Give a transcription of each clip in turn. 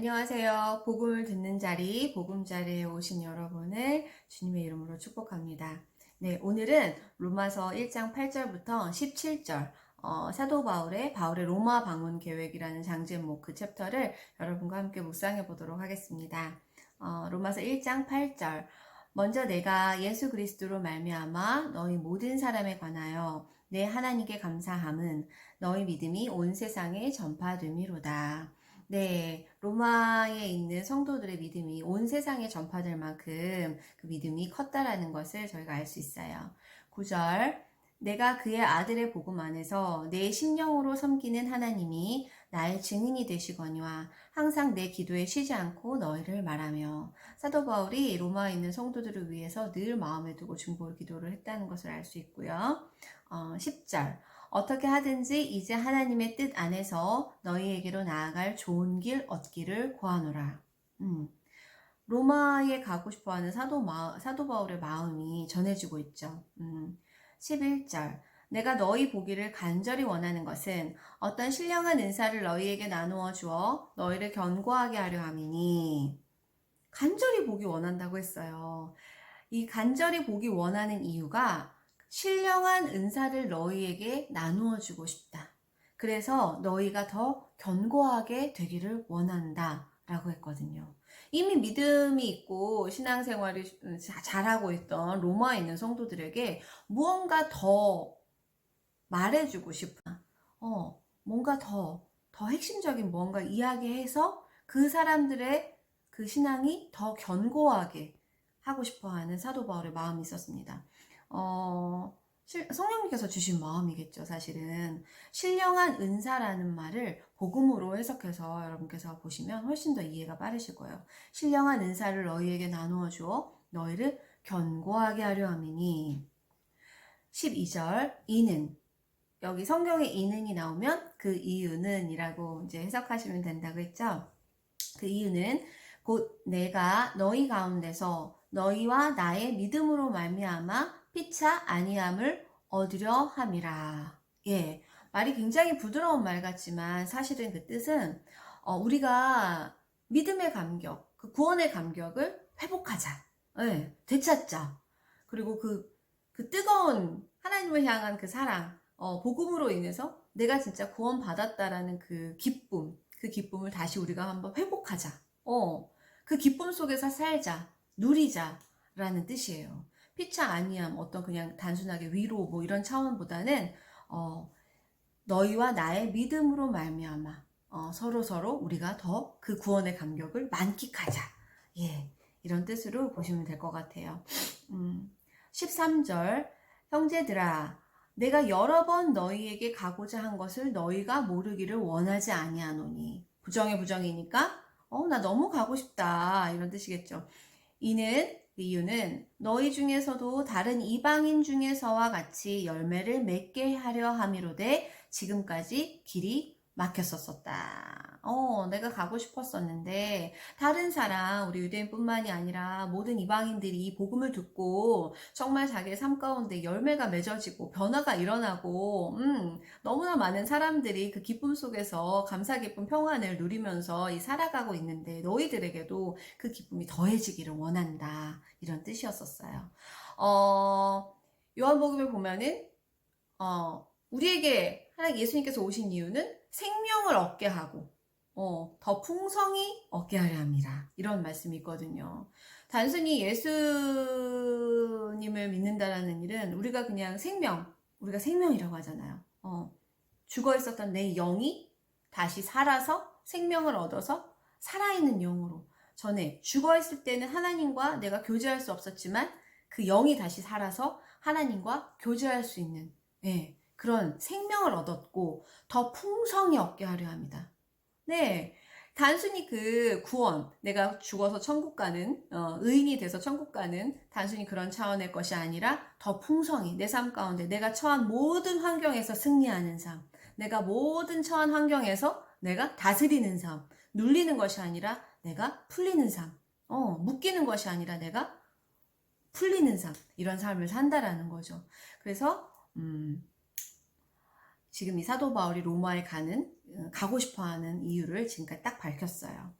안녕하세요. 복음을 듣는 자리, 복음자리에 오신 여러분을 주님의 이름으로 축복합니다. 네, 오늘은 로마서 1장 8절부터 17절, 사도 바울의 로마 방문 계획이라는 장제목 그 챕터를 여러분과 함께 묵상해 보도록 하겠습니다. 로마서 1장 8절. 먼저 내가 예수 그리스도로 말미암아 너희 모든 사람에 관하여 내 하나님께 감사함은 너희 믿음이 온 세상에 전파됨이로다. 네, 로마에 있는 성도들의 믿음이 온 세상에 전파될 만큼 그 믿음이 컸다라는 것을 저희가 알 수 있어요. 9절, 내가 그의 아들의 복음 안에서 내 심령으로 섬기는 하나님이 나의 증인이 되시거니와 항상 내 기도에 쉬지 않고 너희를 말하며. 사도 바울이 로마에 있는 성도들을 위해서 늘 마음에 두고 중보를 기도를 했다는 것을 알 수 있고요. 10절, 어떻게 하든지 이제 하나님의 뜻 안에서 너희에게로 나아갈 좋은 길 얻기를 구하노라. 로마에 가고 싶어하는 사도 바울의 마음이 전해지고 있죠. 11절. 내가 너희 보기를 간절히 원하는 것은 어떤 신령한 은사를 너희에게 나누어 주어 너희를 견고하게 하려 함이니. 간절히 보기 원한다고 했어요. 이 간절히 보기 원하는 이유가 신령한 은사를 너희에게 나누어 주고 싶다. 그래서 너희가 더 견고하게 되기를 원한다. 라고 했거든요. 이미 믿음이 있고 신앙생활을 잘하고 있던 로마에 있는 성도들에게 무언가 더 말해주고 싶은, 뭔가 더 핵심적인 뭔가 이야기해서 그 사람들의 그 신앙이 더 견고하게 하고 싶어 하는 사도 바울의 마음이 있었습니다. 성령님께서 주신 마음이겠죠, 사실은. 신령한 은사라는 말을 복음으로 해석해서 여러분께서 보시면 훨씬 더 이해가 빠르실 거예요. 신령한 은사를 너희에게 나누어 주어 너희를 견고하게 하려 함이니. 12절, 이는. 여기 성경에 이는이 나오면 그 이유는 이라고 이제 해석하시면 된다고 했죠. 그 이유는 곧 내가 너희 가운데서 너희와 나의 믿음으로 말미암아 피차 아니함을 얻으려 함이라. 예, 말이 굉장히 부드러운 말 같지만 사실은 그 뜻은 우리가 믿음의 감격, 그 구원의 감격을 회복하자. 예, 되찾자. 그리고 그 뜨거운 하나님을 향한 그 사랑, 복음으로 인해서 내가 진짜 구원받았다라는 그 기쁨을 다시 우리가 한번 회복하자. 그 기쁨 속에서 살자, 누리자라는 뜻이에요. 피차 아니함, 어떤 그냥 단순하게 위로 뭐 이런 차원보다는 너희와 나의 믿음으로 말미암아 서로 우리가 더 그 구원의 감격을 만끽하자. 예, 이런 뜻으로 보시면 될 것 같아요. 13절, 형제들아 내가 여러 번 너희에게 가고자 한 것을 너희가 모르기를 원하지 아니하노니. 부정의 부정이니까 나 너무 가고 싶다 이런 뜻이겠죠. 그 이유는 너희 중에서도 다른 이방인 중에서와 같이 열매를 맺게 하려 함이로되 지금까지 길이 막혔었다. 내가 가고 싶었었는데 다른 사람, 우리 유대인뿐만이 아니라 모든 이방인들이 이 복음을 듣고 정말 자기의 삶 가운데 열매가 맺어지고 변화가 일어나고 너무나 많은 사람들이 그 기쁨 속에서 감사 기쁨 평안을 누리면서 살아가고 있는데 너희들에게도 그 기쁨이 더해지기를 원한다. 이런 뜻이었었어요. 요한복음을 보면은 우리에게 하나님 예수님께서 오신 이유는 생명을 얻게 하고 더 풍성히 얻게 하려 합니다. 이런 말씀이 있거든요. 단순히 예수님을 믿는다라는 일은 우리가 그냥 우리가 생명이라고 하잖아요. 죽어 있었던 내 영이 다시 살아서 생명을 얻어서 살아있는 영으로 전에 죽어 있을 때는 하나님과 내가 교제할 수 없었지만 그 영이 다시 살아서 하나님과 교제할 수 있는 그런 생명을 얻었고 더 풍성히 얻게 하려 합니다. 네, 단순히 그 구원, 내가 죽어서 천국 가는, 의인이 돼서 천국 가는 단순히 그런 차원의 것이 아니라 더 풍성히 내 삶 가운데 내가 처한 모든 환경에서 승리하는 삶, 내가 모든 처한 환경에서 내가 다스리는 삶, 눌리는 것이 아니라 내가 풀리는 삶, 묶이는 것이 아니라 내가 풀리는 삶, 이런 삶을 산다라는 거죠. 그래서 지금 이 사도 바울이 로마에 가고 싶어하는 이유를 지금까지 딱 밝혔어요.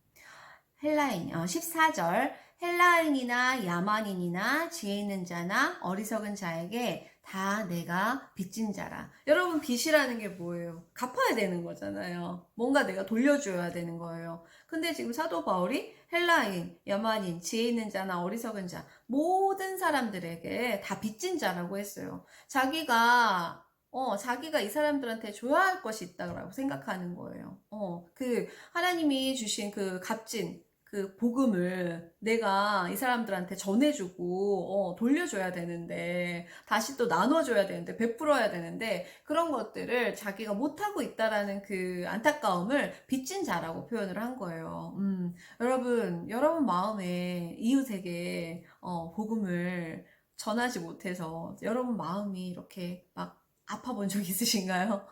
헬라인, 14절, 헬라인이나 야만인이나 지혜 있는 자나 어리석은 자에게 다 내가 빚진 자라. 여러분, 빚이라는 게 뭐예요? 갚아야 되는 거잖아요. 뭔가 내가 돌려줘야 되는 거예요. 근데 지금 사도 바울이 헬라인, 야만인, 지혜 있는 자나 어리석은 자, 모든 사람들에게 다 빚진 자라고 했어요. 자기가 이 사람들한테 줘야 할 것이 있다고 생각하는 거예요. 하나님이 주신 그 값진 그 복음을 내가 이 사람들한테 전해주고, 돌려줘야 되는데, 다시 또 나눠줘야 되는데, 베풀어야 되는데, 그런 것들을 자기가 못하고 있다라는 그 안타까움을 빚진 자라고 표현을 한 거예요. 여러분 마음에 이웃에게, 복음을 전하지 못해서 여러분 마음이 이렇게 막 아파 본 적 있으신가요?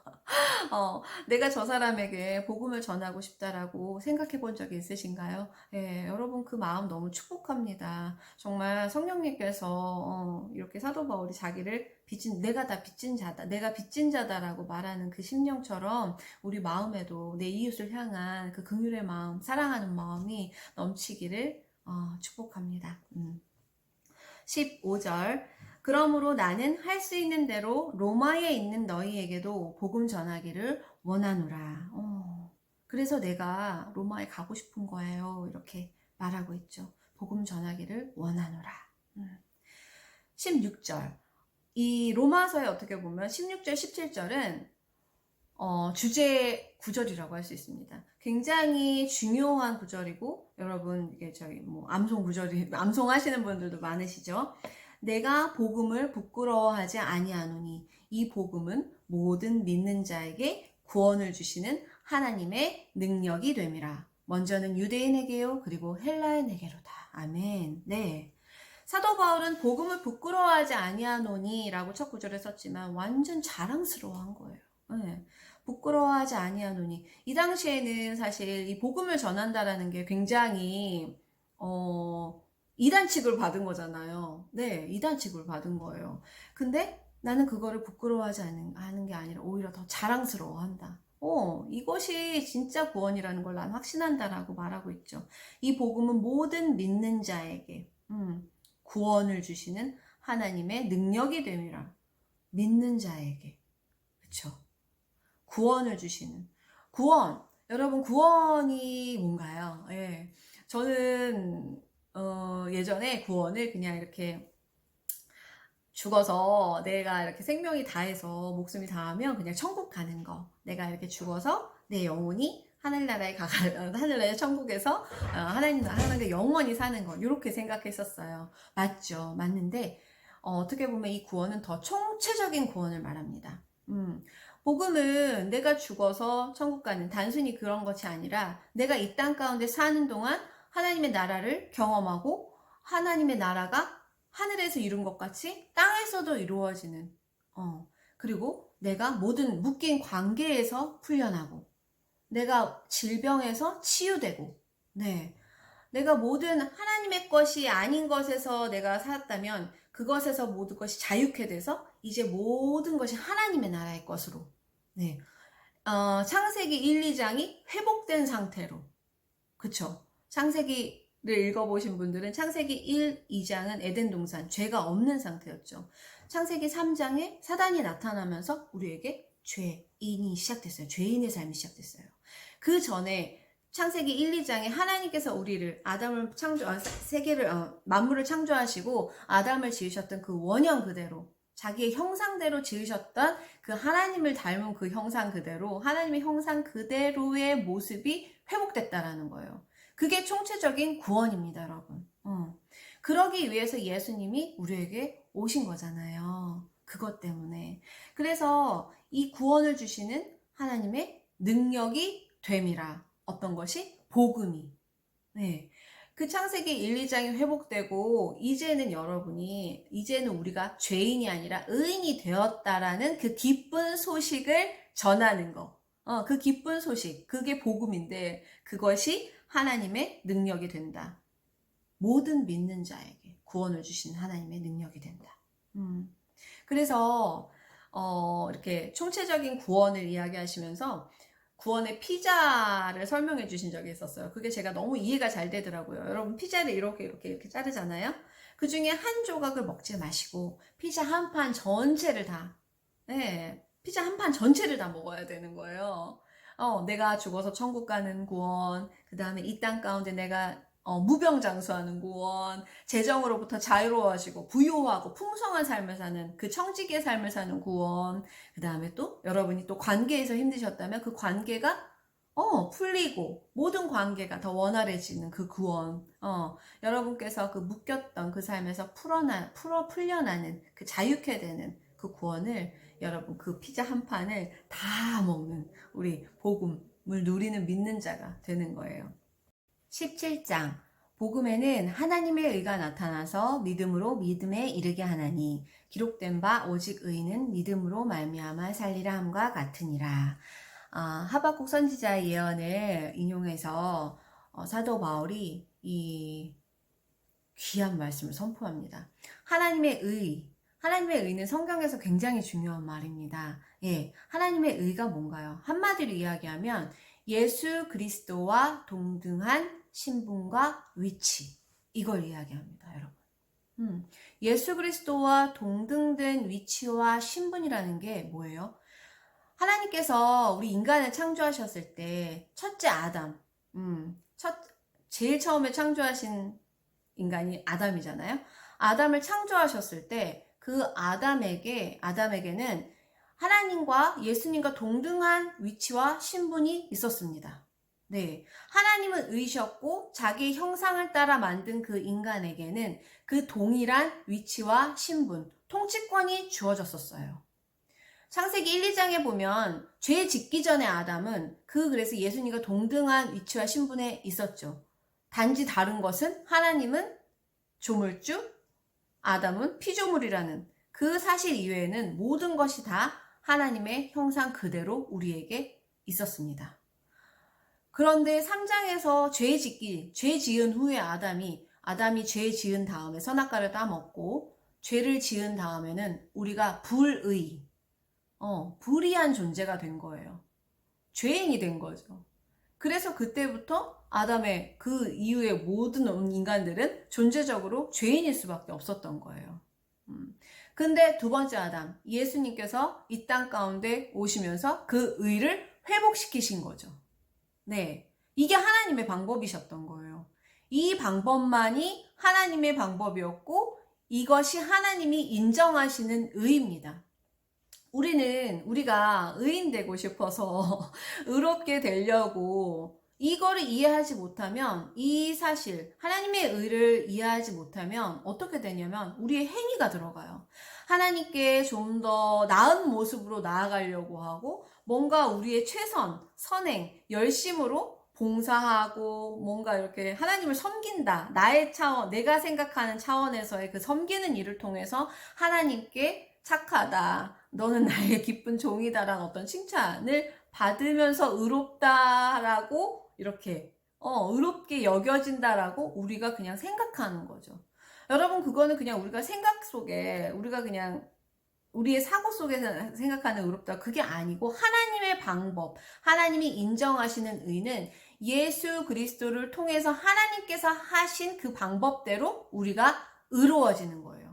내가 저 사람에게 복음을 전하고 싶다라고 생각해 본 적이 있으신가요? 예, 여러분 그 마음 너무 축복합니다. 정말 성령님께서 이렇게 사도 바울이 자기를 내가 다 빚진 자다, 내가 빚진 자다라고 말하는 그 심령처럼 우리 마음에도 내 이웃을 향한 그 긍휼의 마음, 사랑하는 마음이 넘치기를 축복합니다. 15절 그러므로 나는 할 수 있는 대로 로마에 있는 너희에게도 복음 전하기를 원하노라. 그래서 내가 로마에 가고 싶은 거예요. 이렇게 말하고 있죠. 복음 전하기를 원하노라. 16절 이 로마서에 어떻게 보면 16절, 17절은 주제 구절이라고 할 수 있습니다. 굉장히 중요한 구절이고, 여러분, 이게 암송하시는 분들도 많으시죠? 내가 복음을 부끄러워하지 아니하노니, 이 복음은 모든 믿는 자에게 구원을 주시는 하나님의 능력이 됨이라. 먼저는 유대인에게요, 그리고 헬라인에게로다. 아멘. 네. 사도 바울은 복음을 부끄러워하지 아니하노니 라고 첫 구절에 썼지만 완전 자랑스러워한 거예요. 네. 부끄러워하지 아니하노니 이 당시에는 사실 이 복음을 전한다라는 게 굉장히 이단 취급을 받은 거잖아요. 네, 이단 취급을 받은 거예요. 근데 나는 그거를 부끄러워하지 하는 게 아니라 오히려 더 자랑스러워한다. 이것이 진짜 구원이라는 걸 난 확신한다라고 말하고 있죠. 이 복음은 모든 믿는 자에게 구원을 주시는 하나님의 능력이 됨이라. 믿는 자에게. 그쵸? 구원을 주시는 구원. 여러분 구원이 뭔가요? 예. 저는 예전에 구원을 그냥 이렇게 죽어서 내가 이렇게 생명이 다해서 목숨이 다하면 그냥 천국 가는 거. 내가 이렇게 죽어서 내 영혼이 하늘나라의 천국에서 하나님과 영원히 사는 거. 이렇게 생각했었어요. 맞죠? 맞는데 어떻게 보면 이 구원은 더 총체적인 구원을 말합니다. 복음은 내가 죽어서 천국 가는 단순히 그런 것이 아니라 내가 이 땅 가운데 사는 동안 하나님의 나라를 경험하고 하나님의 나라가 하늘에서 이룬 것 같이 땅에서도 이루어지는 그리고 내가 모든 묶인 관계에서 풀려나고 내가 질병에서 치유되고 네. 내가 모든 하나님의 것이 아닌 것에서 내가 살았다면 그것에서 모든 것이 자유케 돼서 이제 모든 것이 하나님의 나라의 것으로 네. 창세기 1, 2장이 회복된 상태로 그쵸? 창세기를 읽어보신 분들은 창세기 1, 2장은 에덴 동산 죄가 없는 상태였죠. 창세기 3장에 사단이 나타나면서 우리에게 죄인이 시작됐어요. 죄인의 삶이 시작됐어요. 그 전에 창세기 1, 2장에 하나님께서 우리를 만물을 창조하시고 아담을 지으셨던 그 원형 그대로 자기의 형상대로 지으셨던 그 하나님을 닮은 그 형상 그대로 하나님의 형상 그대로의 모습이 회복됐다라는 거예요. 그게 총체적인 구원입니다, 여러분. 그러기 위해서 예수님이 우리에게 오신 거잖아요. 그것 때문에. 그래서 이 구원을 주시는 하나님의 능력이 됨이라. 어떤 것이? 복음이. 네. 그 창세기 1, 2장이 회복되고 이제는 우리가 죄인이 아니라 의인이 되었다라는 그 기쁜 소식을 전하는 거. 그 기쁜 소식, 그게 복음인데 그것이 하나님의 능력이 된다. 모든 믿는 자에게 구원을 주신 하나님의 능력이 된다. 그래서 이렇게 총체적인 구원을 이야기하시면서 구원의 피자를 설명해 주신 적이 있었어요. 그게 제가 너무 이해가 잘 되더라고요. 여러분 피자를 이렇게 자르잖아요. 그 중에 한 조각을 먹지 마시고 피자 한 판 전체를 다, 네, 피자 한 판 전체를 다 먹어야 되는 거예요. 내가 죽어서 천국 가는 구원, 그 다음에 이 땅 가운데 내가 무병장수하는 구원, 재정으로부터 자유로워지고 부유하고 풍성한 삶을 사는 그 청지기의 삶을 사는 구원, 그 다음에 또 여러분이 또 관계에서 힘드셨다면 그 관계가 풀리고 모든 관계가 더 원활해지는 그 구원, 여러분께서 그 묶였던 그 삶에서 풀려나는 그 자유케 되는 그 구원을 여러분 그 피자 한 판을 다 먹는 우리 복음을 누리는 믿는 자가 되는 거예요. 17장 복음에는 하나님의 의가 나타나서 믿음으로 믿음에 이르게 하나니 기록된 바 오직 의는 믿음으로 말미암아 살리라 함과 같으니라. 하박국 선지자의 예언을 인용해서 사도 바울이 이 귀한 말씀을 선포합니다. 하나님의 의는 성경에서 굉장히 중요한 말입니다. 예, 하나님의 의가 뭔가요? 한마디로 이야기하면 예수 그리스도와 동등한 신분과 위치, 이걸 이야기합니다, 여러분. 예수 그리스도와 동등된 위치와 신분이라는 게 뭐예요? 하나님께서 우리 인간을 창조하셨을 때 첫째 아담, 제일 처음에 창조하신 인간이 아담이잖아요. 아담을 창조하셨을 때 그 아담에게는 하나님과 예수님과 동등한 위치와 신분이 있었습니다. 네, 하나님은 의셨고 자기 형상을 따라 만든 그 인간에게는 그 동일한 위치와 신분, 통치권이 주어졌었어요. 창세기 1, 2장에 보면 죄 짓기 전에 아담은 그래서 예수님과 동등한 위치와 신분에 있었죠. 단지 다른 것은 하나님은 조물주, 아담은 피조물이라는 그 사실 이외에는 모든 것이 다 하나님의 형상 그대로 우리에게 있었습니다. 그런데 3장에서 죄 지은 후에 아담이 죄 지은 다음에 선악과를 따먹고 죄를 지은 다음에는 우리가 불의한 존재가 된 거예요. 죄인이 된 거죠. 그래서 그때부터 아담의 그 이후의 모든 인간들은 존재적으로 죄인일 수밖에 없었던 거예요. 근데 두 번째 아담, 예수님께서 이 땅 가운데 오시면서 그 의를 회복시키신 거죠. 네, 이게 하나님의 방법이셨던 거예요. 이 방법만이 하나님의 방법이었고 이것이 하나님이 인정하시는 의입니다. 우리가 의인 되고 싶어서 의롭게 되려고 이거를 이해하지 못하면, 이 사실 하나님의 의를 이해하지 못하면 어떻게 되냐면 우리의 행위가 들어가요. 하나님께 좀 더 나은 모습으로 나아가려고 하고 뭔가 우리의 선행, 열심으로 봉사하고 뭔가 이렇게 하나님을 섬긴다. 나의 차원, 내가 생각하는 차원에서의 그 섬기는 일을 통해서 하나님께 착하다, 너는 나의 기쁜 종이다라는 어떤 칭찬을 받으면서 의롭다라고 이렇게 의롭게 여겨진다라고 우리가 그냥 생각하는 거죠. 여러분, 그거는 그냥 우리가 생각 속에, 우리가 그냥 우리의 사고 속에서 생각하는 의롭다, 그게 아니고 하나님의 방법, 하나님이 인정하시는 의는 예수 그리스도를 통해서 하나님께서 하신 그 방법대로 우리가 의로워지는 거예요.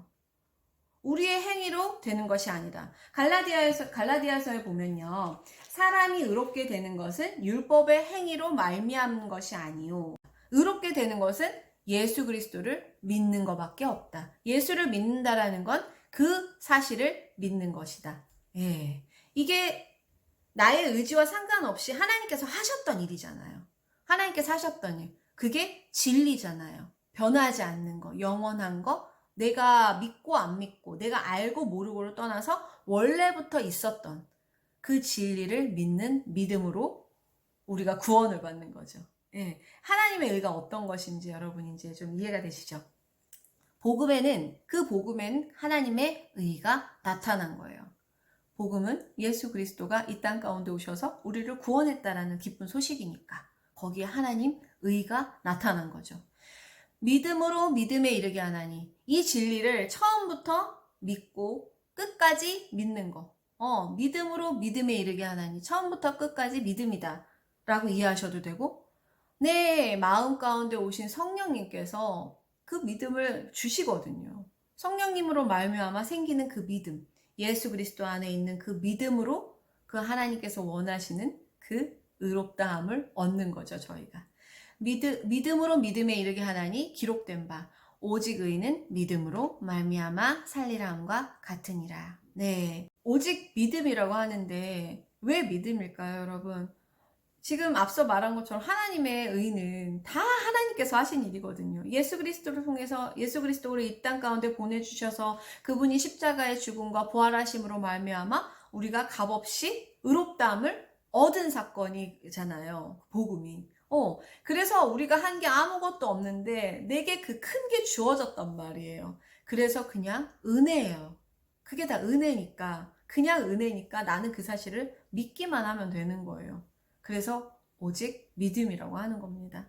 우리의 행위로 되는 것이 아니다. 갈라디아서에 보면요, 사람이 의롭게 되는 것은 율법의 행위로 말미암는 것이 아니요, 의롭게 되는 것은 예수 그리스도를 믿는 것밖에 없다. 예수를 믿는다라는 건 그 사실을 믿는 것이다. 예, 이게 나의 의지와 상관없이 하나님께서 하셨던 일이잖아요. 하나님께서 하셨던 일, 그게 진리잖아요. 변하지 않는 거, 영원한 거, 내가 믿고 안 믿고, 내가 알고 모르고를 떠나서 원래부터 있었던 그 진리를 믿는 믿음으로 우리가 구원을 받는 거죠. 예, 하나님의 의가 어떤 것인지 여러분 이제 좀 이해가 되시죠? 복음에는 하나님의 의가 나타난 거예요. 복음은 예수 그리스도가 이 땅 가운데 오셔서 우리를 구원했다라는 기쁜 소식이니까 거기에 하나님 의가 나타난 거죠. 믿음으로 믿음에 이르게 하나니, 이 진리를 처음부터 믿고 끝까지 믿는 거, 믿음으로 믿음에 이르게 하나니 처음부터 끝까지 믿음이다 라고 이해하셔도 되고 내 마음 가운데 오신 성령님께서 그 믿음을 주시거든요. 성령님으로 말미암아 생기는 그 믿음, 예수 그리스도 안에 있는 그 믿음으로 그 하나님께서 원하시는 그 의롭다함을 얻는 거죠, 저희가. 믿음으로 믿음에 이르게 하나니 기록된 바 오직 의인은 믿음으로 말미암아 살리라 함과 같으니라. 네, 오직 믿음이라고 하는데 왜 믿음일까요, 여러분? 지금 앞서 말한 것처럼 하나님의 의는 다 하나님께서 하신 일이거든요. 예수 그리스도를 통해서 예수 그리스도를 이 땅 가운데 보내주셔서 그분이 십자가의 죽음과 부활하심으로 말미암아 우리가 값없이 의롭다함을 얻은 사건이잖아요. 복음이. 그래서 우리가 한 게 아무것도 없는데 내게 그 큰 게 주어졌단 말이에요. 그래서 그냥 은혜예요. 그게 다 은혜니까 그냥 은혜니까 나는 그 사실을 믿기만 하면 되는 거예요. 그래서 오직 믿음이라고 하는 겁니다.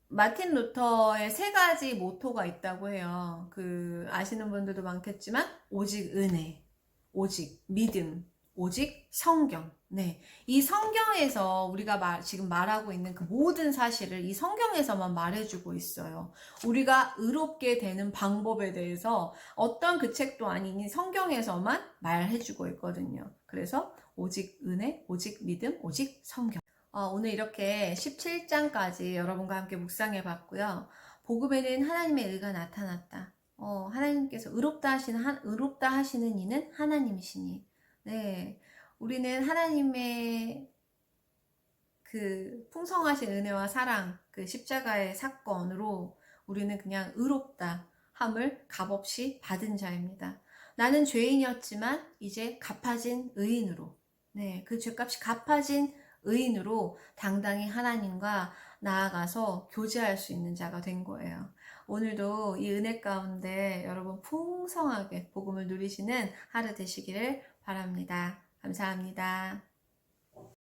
마틴 루터의 3가지 모토가 있다고 해요. 아시는 분들도 많겠지만, 오직 은혜, 오직 믿음, 오직 성경. 네. 이 성경에서 우리가 지금 말하고 있는 그 모든 사실을 이 성경에서만 말해주고 있어요. 우리가 의롭게 되는 방법에 대해서 어떤 그 책도 아닌 성경에서만 말해주고 있거든요. 그래서 오직 은혜, 오직 믿음, 오직 성경. 오늘 이렇게 17장까지 여러분과 함께 묵상해 봤고요. 복음에는 하나님의 의가 나타났다. 하나님께서 의롭다 하시는 이는 하나님이시니. 네. 우리는 하나님의 그 풍성하신 은혜와 사랑, 그 십자가의 사건으로 우리는 그냥 의롭다 함을 값없이 받은 자입니다. 나는 죄인이었지만 이제 갚아진 의인으로, 네, 그 죄값이 갚아진 의인으로 당당히 하나님과 나아가서 교제할 수 있는 자가 된 거예요. 오늘도 이 은혜 가운데 여러분 풍성하게 복음을 누리시는 하루 되시기를 바랍니다. 감사합니다.